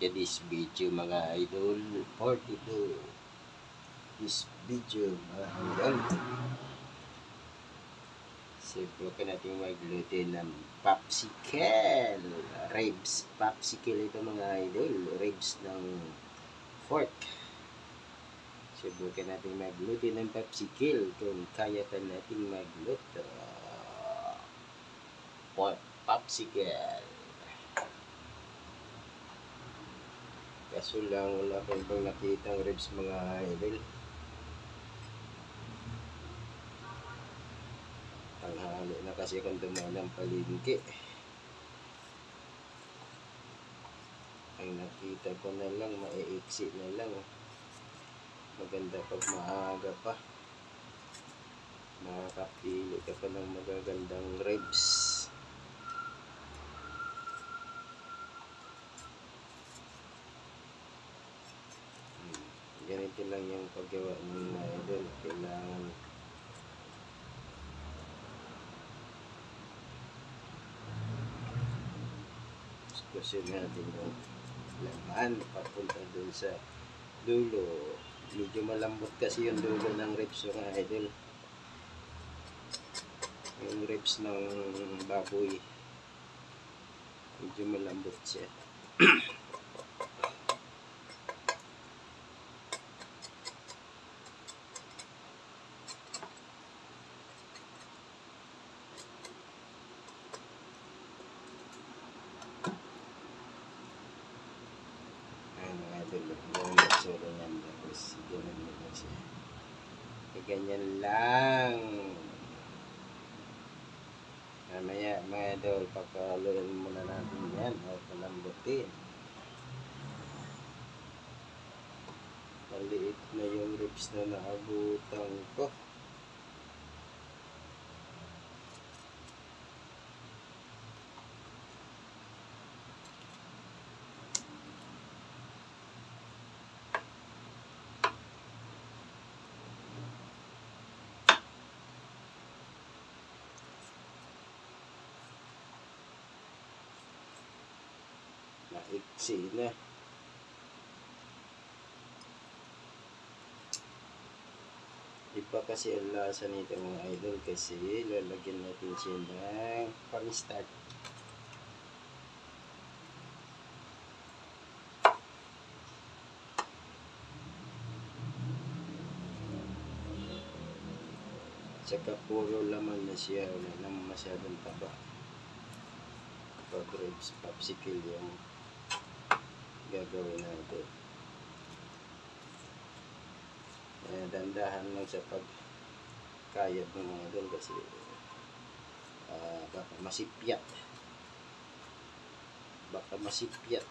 this video mga idol. 42 this video mga idol. Siyempre natin magluto ng popsicle, ribs popsicle ito mga idol, ribs ng pork. Subukan natin magluto ng popsicle kung kaya pa natin magluto pork popsicle. Kaso lang wala pa ibang nakitang ribs mga idol. Tanghali na kasi akong dumaan ng palengke. Ang nakita ko na lang, maiiksi na lang. Maganda pag maaga pa. Makakapili ka pa ng magagandang ribs. Ganito lang yung paggawa ng idol. Kailangan diskusyon natin yung laman papunta dun sa dulo. Medyo malambot kasi yung dulo ng ribs mga idol. Yung ribs ng baboy medyo malambot siya. Ganyan lang. Mamaya mga idol, pakaluin muna natin yan o palambutin. Maliit na yung ribs na naabutan ko. Naiksi na. Iba kasi ang lasa nito mga idol kasi lalagyan natin siya ng cornstarch. Tsaka puro laman na siya, wala naman masyadong taba. Pag ribs popsicle yung gagawin natin. Dandahan lang sa pagkayad ng mga idol kasi baka masipyat.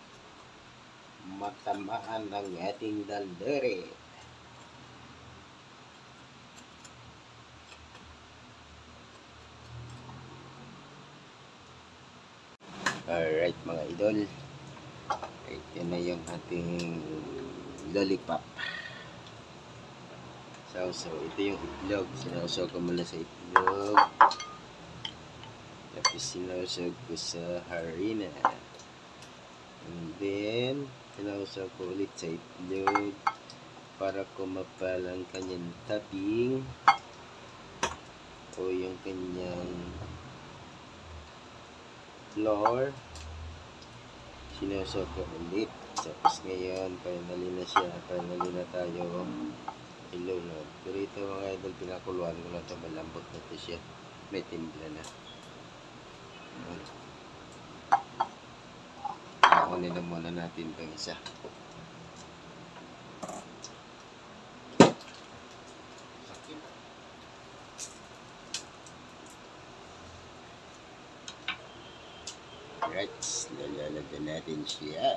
Matamaan ng ating daldere. Alright mga idol, ito na yung ating lollipop. So ito yung itlog. Sinawsaw ko mula sa itlog, tapos sinawsaw ko sa harina, and then sinawsaw ko ulit sa itlog para kumapal ang kanyang topping o yung kanyang flour. Sinawsaw ko ulit. Tapos ngayon finally na tayo ilunod. Pero ito mga idol, pinakuluan ko na ito, malambot na ito siya, may timpla na. Kunin na muna natin itong isa. Alright, lalagyan natin siya.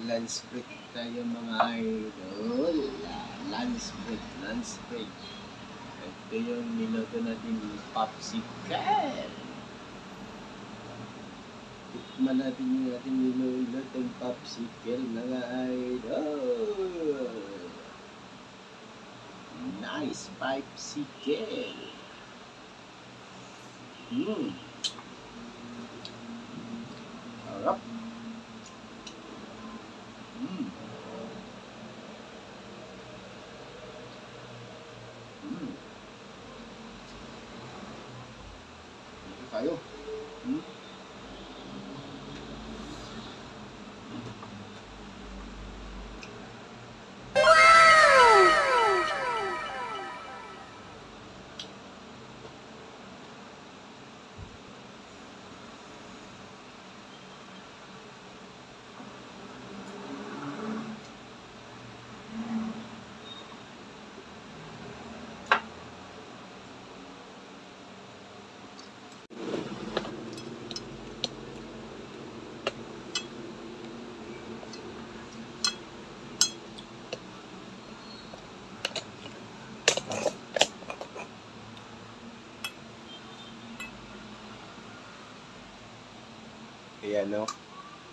lunch break tayo mga idol. Lunch break. Ito yung niluto natin popsicle. Tikman natin yung ating nilulutong popsicle mga idol. Nice popsicle. Sarap. Tayo. Ayan o.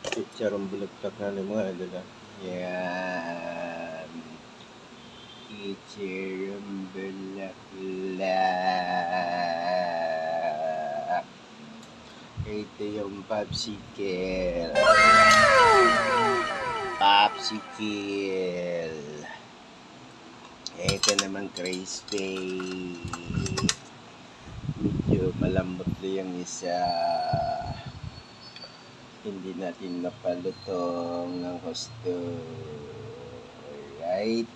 Chicharong bulagtak na ng mga idol. Yan. Chicharong bulagtak. Ito yung popsicle. Ito naman crispy. Medyo malambot lang yung isa. Hindi natin napalutong ng gusto. Alright.